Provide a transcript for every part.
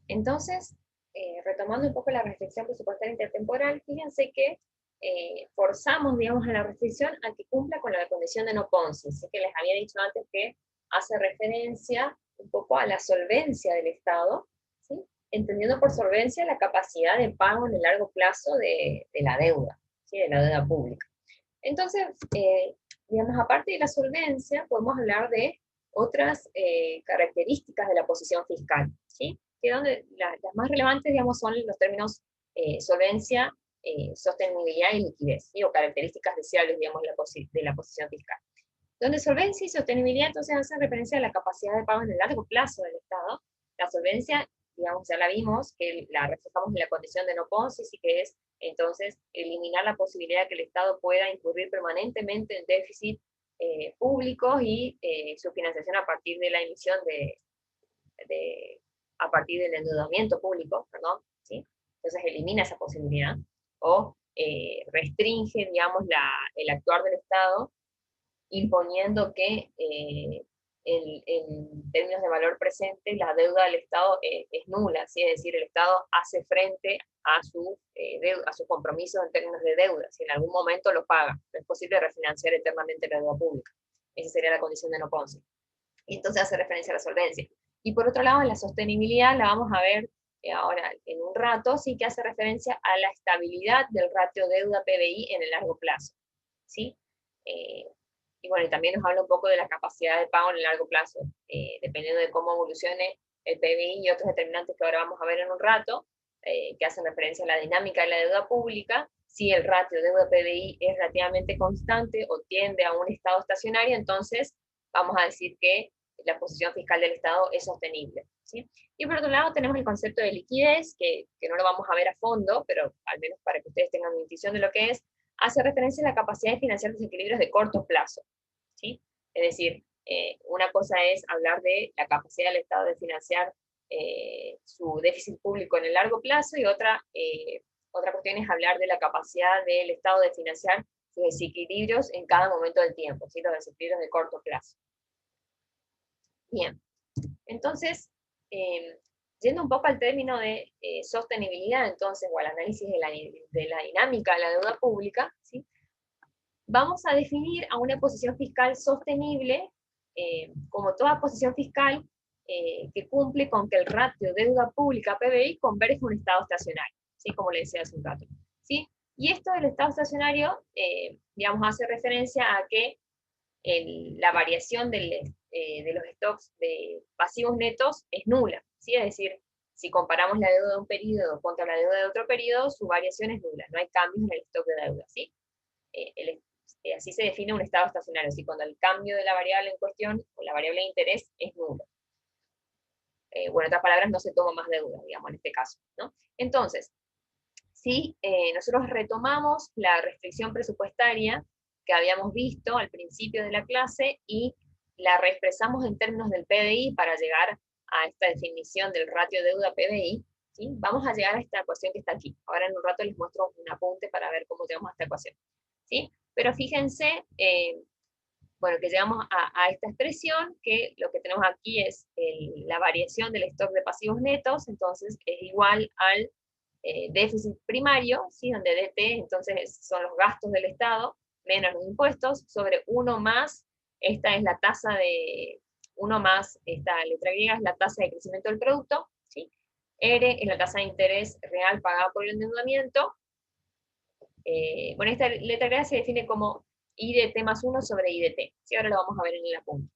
Entonces, retomando un poco la restricción presupuestaria intertemporal, fíjense que forzamos, digamos, a la restricción a que cumpla con la condición de no Ponzi. Así que les había dicho antes que hace referencia un poco a la solvencia del Estado, ¿sí? Entendiendo por solvencia la capacidad de pago en el largo plazo de la deuda, ¿sí? De la deuda pública. Entonces, digamos, aparte de la solvencia, podemos hablar de otras características de la posición fiscal, ¿sí? Que donde las más relevantes, digamos, son los términos solvencia, sostenibilidad y liquidez, ¿sí? O características deseables, digamos, de la posición fiscal. Donde solvencia y sostenibilidad entonces hacen referencia a la capacidad de pago en el largo plazo del Estado. La solvencia, digamos, ya la vimos, que la reflejamos en la condición de no Ponzi, sí, que es entonces eliminar la posibilidad de que el Estado pueda incurrir permanentemente en déficit públicos y su financiación a partir de la emisión a partir del endeudamiento público, perdón, ¿sí? Entonces elimina esa posibilidad, o restringe, digamos, el actuar del Estado imponiendo que en términos de valor presente la deuda del Estado es nula, ¿sí? Es decir, el Estado hace frente a sus compromisos en términos de deuda, si en algún momento lo paga, no es posible refinanciar eternamente la deuda pública. Esa sería la condición de no Ponzi. Y entonces hace referencia a la solvencia. Y por otro lado, la sostenibilidad la vamos a ver ahora en un rato, sí que hace referencia a la estabilidad del ratio deuda-PBI en el largo plazo, ¿sí? Y bueno, y también nos habla un poco de la capacidad de pago en el largo plazo, dependiendo de cómo evolucione el PBI y otros determinantes que ahora vamos a ver en un rato, que hacen referencia a la dinámica de la deuda pública. Si el ratio deuda-PBI es relativamente constante o tiende a un estado estacionario, entonces vamos a decir que la posición fiscal del Estado es sostenible, ¿sí? Y por otro lado tenemos el concepto de liquidez, que no lo vamos a ver a fondo, pero al menos para que ustedes tengan una intuición de lo que es, hace referencia a la capacidad de financiar desequilibrios de corto plazo, ¿sí? Es decir, una cosa es hablar de la capacidad del Estado de financiar su déficit público en el largo plazo, y otra cuestión es hablar de la capacidad del Estado de financiar sus desequilibrios en cada momento del tiempo, ¿sí? Los desequilibrios de corto plazo. Bien, entonces, yendo un poco al término de sostenibilidad, entonces, o al análisis de la dinámica de la deuda pública, ¿sí? Vamos a definir a una posición fiscal sostenible como toda posición fiscal que cumple con que el ratio deuda pública PBI converge en un estado estacionario, ¿sí? Como le decía hace un rato, ¿sí? Y esto del estado estacionario, digamos, hace referencia a que la variación de los stocks de pasivos netos es nula, ¿sí? Es decir, si comparamos la deuda de un periodo contra la deuda de otro periodo, su variación es nula, no hay cambios en el stock de deuda, ¿sí? Así se define un estado estacionario, ¿sí? Cuando el cambio de la variable en cuestión, o la variable de interés, es nulo. Bueno, en otras palabras, no se toma más deuda, digamos, en este caso, ¿no? Entonces, si nosotros retomamos la restricción presupuestaria que habíamos visto al principio de la clase y la reexpresamos en términos del PBI para llegar a esta definición del ratio deuda-PBI, ¿sí? Vamos a llegar a esta ecuación que está aquí. Ahora en un rato les muestro un apunte para ver cómo llegamos a esta ecuación, ¿sí? Pero fíjense, bueno, que llegamos a esta expresión, que lo que tenemos aquí es la variación del stock de pasivos netos, entonces es igual al déficit primario, ¿sí? Donde DT entonces son los gastos del Estado, menos los impuestos, sobre 1 más, esta es la tasa de, 1 más, esta letra griega es la tasa de crecimiento del producto, ¿sí? R es la tasa de interés real pagada por el endeudamiento. Bueno, esta letra griega se define como IDT más 1 sobre IDT, ¿sí? Ahora lo vamos a ver en el apunte.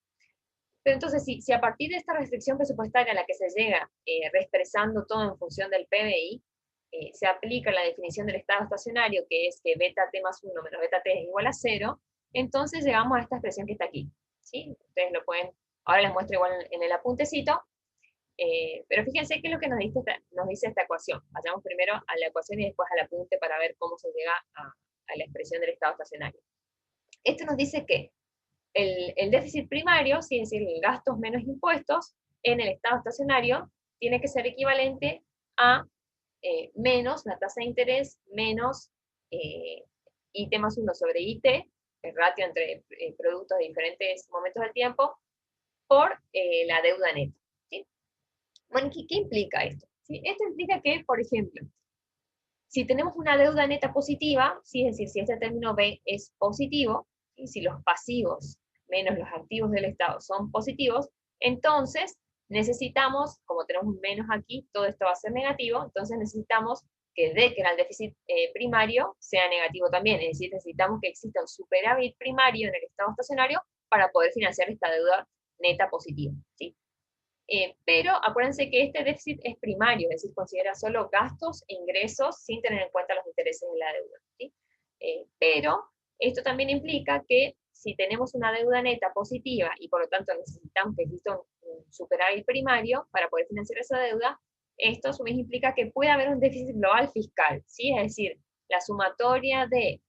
Pero entonces, si a partir de esta restricción presupuestaria a la que se llega, reexpresando todo en función del PBI, se aplica la definición del estado estacionario, que es que beta t más 1 menos beta t es igual a 0, entonces llegamos a esta expresión que está aquí, ¿sí? Ustedes lo pueden, ahora les muestro igual en el apuntecito, pero fíjense qué es lo que nos dice esta ecuación. Vayamos primero a la ecuación y después al apunte para ver cómo se llega a la expresión del estado estacionario. Esto nos dice que el déficit primario, ¿sí? Es decir, gastos menos impuestos, en el estado estacionario, tiene que ser equivalente a menos la tasa de interés menos IT más 1 sobre IT, el ratio entre productos de diferentes momentos del tiempo, por la deuda neta, ¿sí? Bueno, ¿qué implica esto? ¿sí? Esto implica que, por ejemplo, si tenemos una deuda neta positiva, ¿sí? Es decir, si este término B es positivo, y si los pasivos menos los activos del Estado son positivos, entonces necesitamos, como tenemos un menos aquí, todo esto va a ser negativo, entonces necesitamos que D, que era el déficit primario, sea negativo también, es decir, necesitamos que exista un superávit primario en el estado estacionario para poder financiar esta deuda neta positiva, ¿sí? Pero acuérdense que este déficit es primario, es decir, considera solo gastos e ingresos sin tener en cuenta los intereses de la deuda, ¿sí? Pero esto también implica que si tenemos una deuda neta positiva y por lo tanto necesitamos que exista un superávit primario para poder financiar esa deuda, esto a su vez implica que puede haber un déficit global fiscal, ¿sí? Es decir, la sumatoria del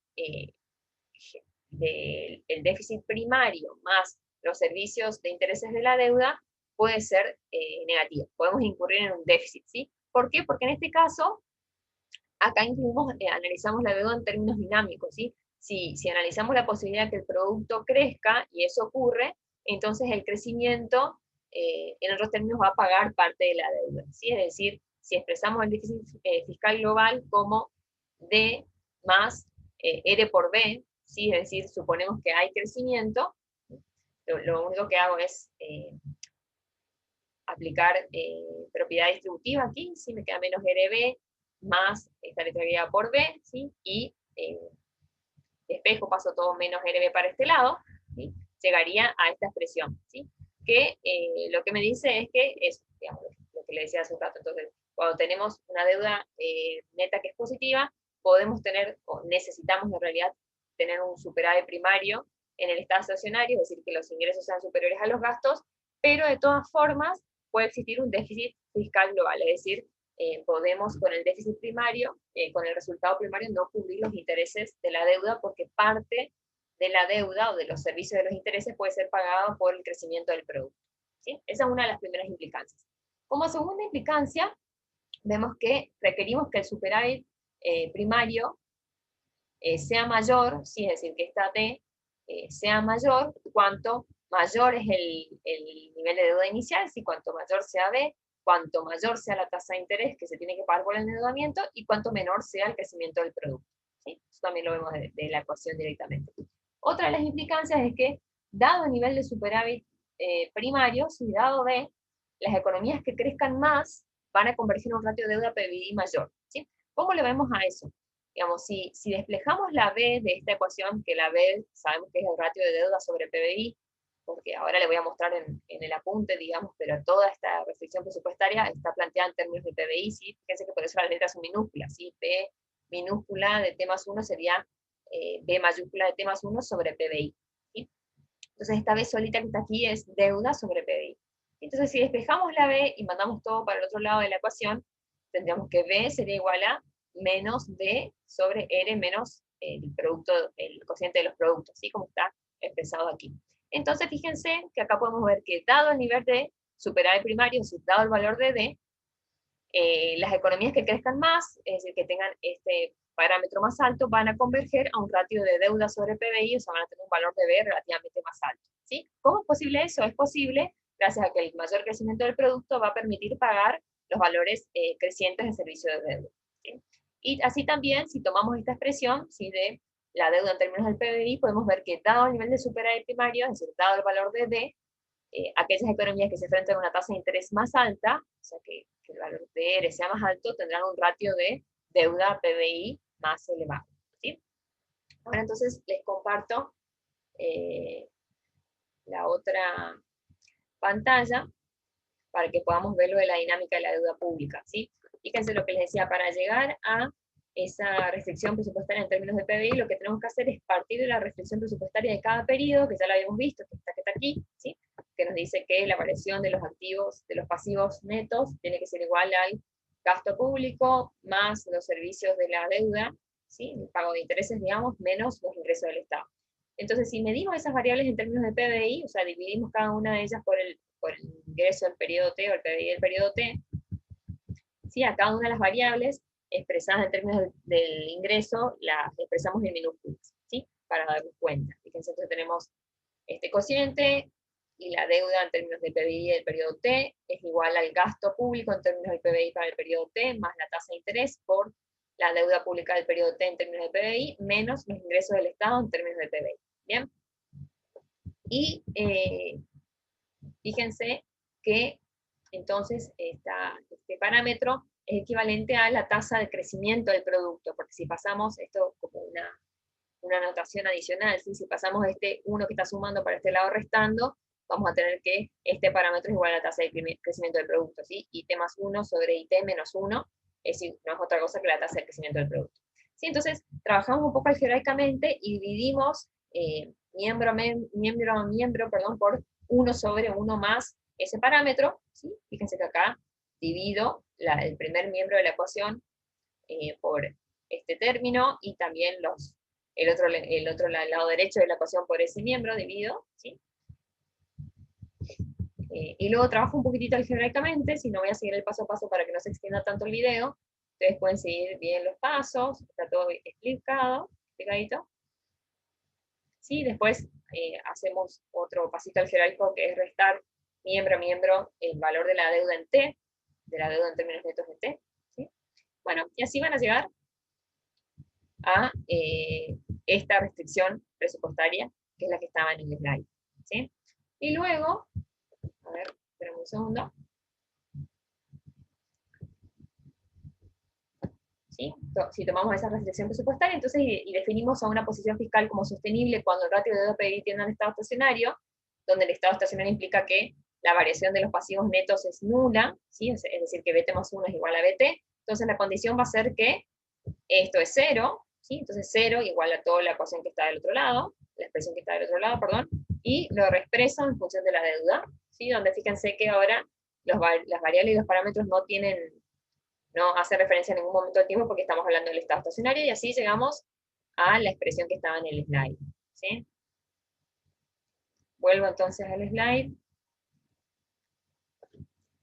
déficit primario más los servicios de intereses de la deuda puede ser negativa. Podemos incurrir en un déficit, ¿sí? ¿Por qué? Porque en este caso, acá incluimos, analizamos la deuda en términos dinámicos, ¿sí? Si analizamos la posibilidad de que el producto crezca, y eso ocurre, entonces el crecimiento, en otros términos, va a pagar parte de la deuda, ¿sí? Es decir, si expresamos el déficit fiscal global como D más R por B, ¿sí? Es decir, suponemos que hay crecimiento, lo único que hago es aplicar propiedad distributiva aquí, ¿sí? Me queda menos RB más esta letra griega por B, ¿sí? Y despejo, paso todo menos RB para este lado, ¿sí? Llegaría a esta expresión, ¿sí? Que lo que me dice es que es, digamos, lo que le decía hace un rato, entonces, cuando tenemos una deuda neta que es positiva, podemos tener, o necesitamos en realidad, tener un superávit primario en el estado estacionario, es decir, que los ingresos sean superiores a los gastos, pero de todas formas puede existir un déficit fiscal global, es decir, podemos con el déficit primario, con el resultado primario, no cubrir los intereses de la deuda porque parte de la deuda o de los servicios de los intereses puede ser pagado por el crecimiento del producto, ¿sí? Esa es una de las primeras implicancias. Como segunda implicancia, vemos que requerimos que el superávit primario sea mayor, ¿sí? Es decir, que esta D sea mayor, cuanto mayor es el nivel de deuda inicial, ¿sí? Cuanto mayor sea B, cuanto mayor sea la tasa de interés que se tiene que pagar por el endeudamiento y cuanto menor sea el crecimiento del producto, ¿sí? Eso también lo vemos de la ecuación directamente. Otra de las implicancias es que, dado el nivel de superávit primario, si dado B, las economías que crezcan más van a converger en un ratio de deuda PBI mayor, ¿sí? ¿Cómo le vemos a eso? Digamos, si despejamos la B de esta ecuación, que la B sabemos que es el ratio de deuda sobre PBI, porque ahora le voy a mostrar en el apunte, digamos, pero toda esta restricción presupuestaria está planteada en términos de PBI, ¿sí? Fíjense que por eso las letras son minúsculas, ¿sí? P minúscula de T más 1 sería B mayúscula de T más 1 sobre PBI, ¿sí? Entonces esta B solita que está aquí es deuda sobre PBI. Entonces si despejamos la B y mandamos todo para el otro lado de la ecuación, tendríamos que B sería igual a menos D sobre R menos el producto, el cociente de los productos, ¿sí? Como está expresado aquí. Entonces fíjense que acá podemos ver que dado el nivel de superávit primario, dado el valor de D, las economías que crezcan más, es decir, que tengan este parámetro más alto, van a converger a un ratio de deuda sobre PBI, o sea, van a tener un valor de B relativamente más alto, ¿sí? ¿Cómo es posible eso? Es posible gracias a que el mayor crecimiento del producto va a permitir pagar los valores crecientes de servicio de deuda, ¿sí? Y así también, si tomamos esta expresión, ¿sí? De la deuda en términos del PBI, podemos ver que dado el nivel de superávit primario, es decir, dado el valor de D, aquellas economías que se enfrentan a una tasa de interés más alta, o sea, que el valor de R sea más alto, tendrán un ratio de deuda PBI más elevado, ¿sí? Ahora entonces les comparto la otra pantalla para que podamos ver lo de la dinámica de la deuda pública, ¿sí? Fíjense lo que les decía, para llegar a esa restricción presupuestaria en términos de PBI, lo que tenemos que hacer es partir de la restricción presupuestaria de cada periodo, que ya lo habíamos visto, que está aquí, ¿sí? Que nos dice que la variación de los activos, de los pasivos netos, tiene que ser igual al gasto público, más los servicios de la deuda, ¿sí? El pago de intereses, digamos, menos los ingresos del Estado. Entonces, si medimos esas variables en términos de PBI, o sea, dividimos cada una de ellas por el ingreso del periodo T o el PBI del periodo T, ¿sí? A cada una de las variables expresadas en términos del ingreso, las expresamos en minúsculas, ¿sí? Para darnos cuenta. Fíjense, entonces tenemos este cociente, y la deuda en términos de PBI del periodo T es igual al gasto público en términos del PBI para el periodo T, más la tasa de interés por la deuda pública del periodo T en términos de PBI, menos los ingresos del Estado en términos de PBI. ¿Bien? Y fíjense que entonces este parámetro es equivalente a la tasa de crecimiento del producto, porque si pasamos esto como una anotación adicional, ¿sí? Si pasamos este 1 que está sumando para este lado restando, vamos a tener que este parámetro es igual a la tasa de crecimiento del producto, ¿sí? IT más 1 sobre IT menos 1, no es otra cosa que la tasa de crecimiento del producto. ¿Sí? Entonces, trabajamos un poco algebraicamente y dividimos miembro a miembro, por 1 sobre 1 más ese parámetro, ¿sí? Fíjense que acá divido el primer miembro de la ecuación por este término, y también el otro lado derecho de la ecuación por ese miembro, divido, ¿sí? Y luego trabajo un poquitito algebraicamente, si no voy a seguir el paso a paso para que no se extienda tanto el video. Ustedes pueden seguir bien los pasos, está todo explicadito. ¿Sí? Después hacemos otro pasito algebraico que es restar miembro a miembro el valor de la deuda en T, de la deuda en términos netos de T. ¿Sí? Bueno, y así van a llegar a esta restricción presupuestaria, que es la que estaba en el slide. ¿Sí? Y luego, a ver, esperen un segundo. ¿Sí? Si tomamos esa restricción presupuestaria, entonces, y definimos a una posición fiscal como sostenible cuando el ratio de deuda PBI tiende al estado estacionario, donde el estado estacionario implica que la variación de los pasivos netos es nula, ¿sí? Es decir, que BT más 1 es igual a BT, entonces la condición va a ser que esto es 0, ¿sí? Entonces 0 igual a toda la ecuación que está del otro lado, la expresión que está del otro lado, perdón, y lo reexpreso en función de la deuda, ¿sí? Donde fíjense que ahora las variables y los parámetros no hace referencia a ningún momento del tiempo porque estamos hablando del estado estacionario, y así llegamos a la expresión que estaba en el slide. ¿Sí? Vuelvo entonces al slide.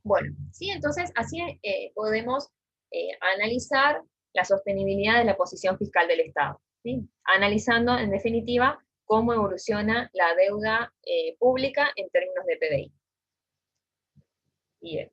Bueno, ¿sí? Entonces así podemos analizar la sostenibilidad de la posición fiscal del Estado, ¿sí? Analizando, en definitiva, cómo evoluciona la deuda pública en términos de PBI. Bien.